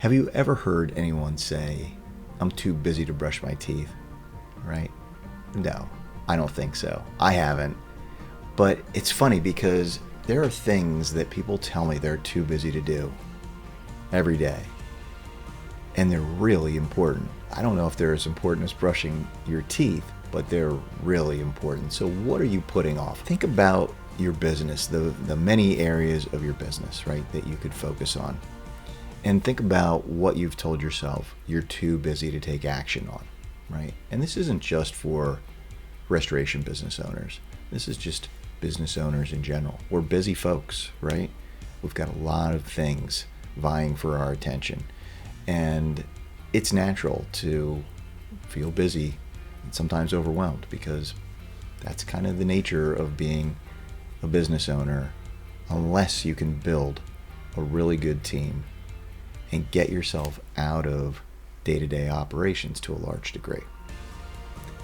Have you ever heard anyone say, I'm too busy to brush my teeth, right? No, I don't think so. I haven't. But it's funny because there are things that people tell me they're too busy to do every day. And they're really important. I don't know if they're as important as brushing your teeth, but they're really important. So what are you putting off? Think about your business, the many areas of your business, right, that you could focus on. And think about what you've told yourself you're too busy to take action on, right? And this isn't just for restoration business owners. This is just business owners in general. We're busy folks, right? We've got a lot of things vying for our attention. And it's natural to feel busy and sometimes overwhelmed because that's kind of the nature of being a business owner unless you can build a really good team and get yourself out of day-to-day operations to a large degree.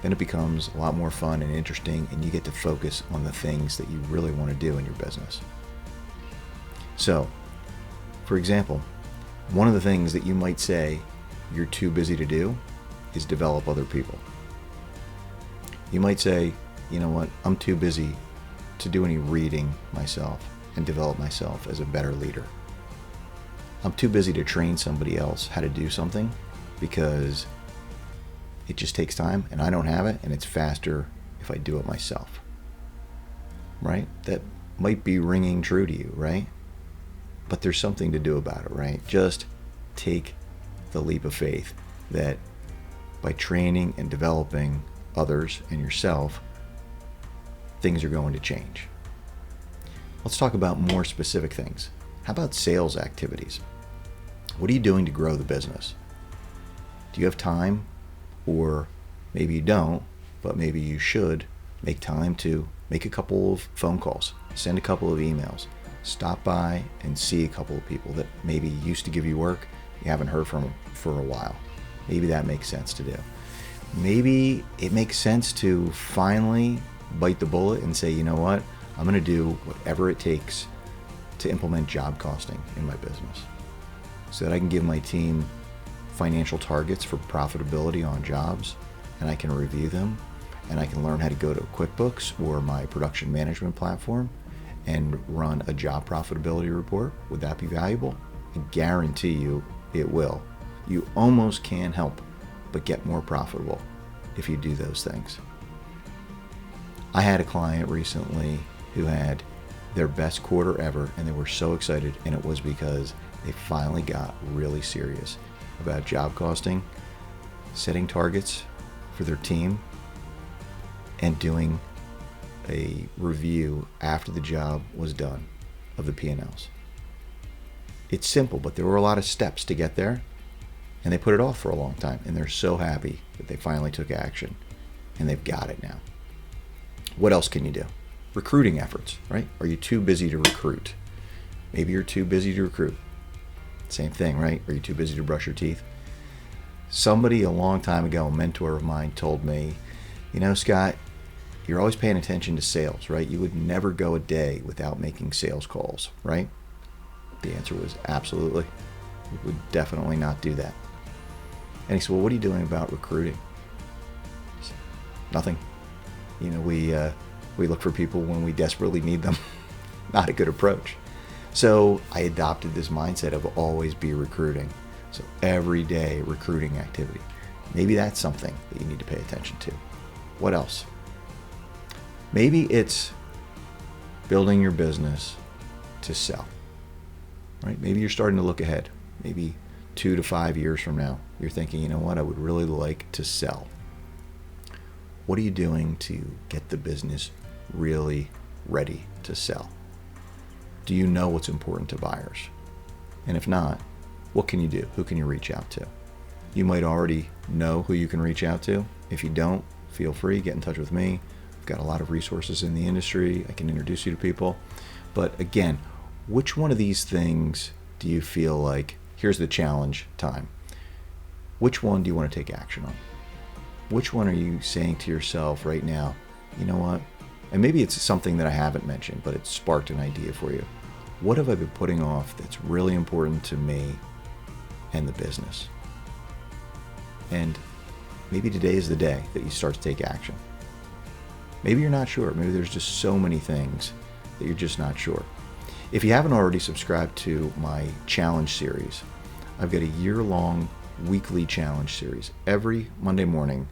Then it becomes a lot more fun and interesting, and you get to focus on the things that you really want to do in your business. So, for example, one of the things that you might say you're too busy to do is develop other people. You might say, you know what, I'm too busy to do any reading myself and develop myself as a better leader. I'm too busy to train somebody else how to do something because it just takes time and I don't have it, and it's faster if I do it myself. Right? That might be ringing true to you, right? But there's something to do about it, right? Just take the leap of faith that by training and developing others and yourself, things are going to change. Let's talk about more specific things. How about sales activities? What are you doing to grow the business? Do you have time? Or maybe you don't, but maybe you should make time to make a couple of phone calls, send a couple of emails, stop by and see a couple of people that maybe used to give you work, you haven't heard from them for a while. Maybe that makes sense to do. Maybe it makes sense to finally bite the bullet and say, you know what, I'm going to do whatever it takes to implement job costing in my business so that I can give my team financial targets for profitability on jobs, and I can review them, and I can learn how to go to QuickBooks or my production management platform and run a job profitability report. Would that be valuable? I guarantee you it will. You almost can't help but get more profitable if you do those things. I had a client recently who had their best quarter ever, and they were so excited, and it was because they finally got really serious about job costing, setting targets for their team, and doing a review after the job was done of the P&Ls. It's simple, but there were a lot of steps to get there, and they put it off for a long time, and they're so happy that they finally took action, and they've got it now. What else can you do? Recruiting efforts, right? Are you too busy to recruit? Maybe you're too busy to recruit. Same thing, right? Are you too busy to brush your teeth? Somebody a long time ago, a mentor of mine, told me, you know, Scott, you're always paying attention to sales, right? You would never go a day without making sales calls, right? The answer was absolutely. We would definitely not do that. And he said, well, what are you doing about recruiting? Said, nothing. You know, we look for people when we desperately need them. Not a good approach. So I adopted this mindset of always be recruiting. So every day recruiting activity. Maybe that's something that you need to pay attention to. What else? Maybe it's building your business to sell, right? Maybe you're starting to look ahead. Maybe 2 to 5 years from now, you're thinking, you know what, I would really like to sell. What are you doing to get the business really ready to sell? Do you know what's important to buyers? And if not, what can you do? Who can you reach out to? You might already know who you can reach out to. If you don't, feel free, get in touch with me. I've got a lot of resources in the industry. I can introduce you to people. But again, which one of these things do you feel like, here's the challenge time. Which one do you want to take action on? Which one are you saying to yourself right now, you know what? And maybe it's something that I haven't mentioned, but it sparked an idea for you. What have I been putting off that's really important to me and the business. And maybe today is the day that you start to take action. Maybe you're not sure. Maybe there's just so many things that you're just not sure. If you haven't already subscribed to my challenge series, I've got a year-long weekly challenge series. Every Monday morning,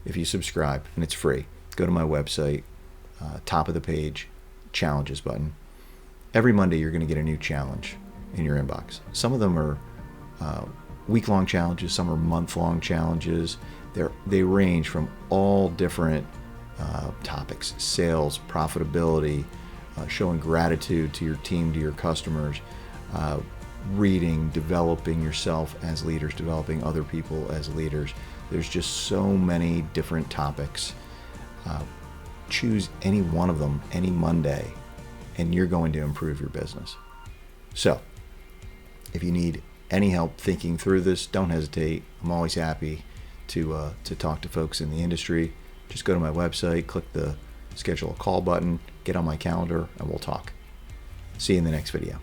if you subscribe, and it's free, go to my website, top of the page, challenges button. Every Monday, you're going to get a new challenge in your inbox. Some of them are week-long challenges, some are month-long challenges. They range from all different topics: sales, profitability, showing gratitude to your team, to your customers, reading, developing yourself as leaders, developing other people as leaders. There's just so many different topics. Choose any one of them any Monday, and you're going to improve your business. So, if you need any help thinking through this, don't hesitate. I'm always happy to talk to folks in the industry. Just go to my website, click the schedule a call button, get on my calendar, and we'll talk. See you in the next video.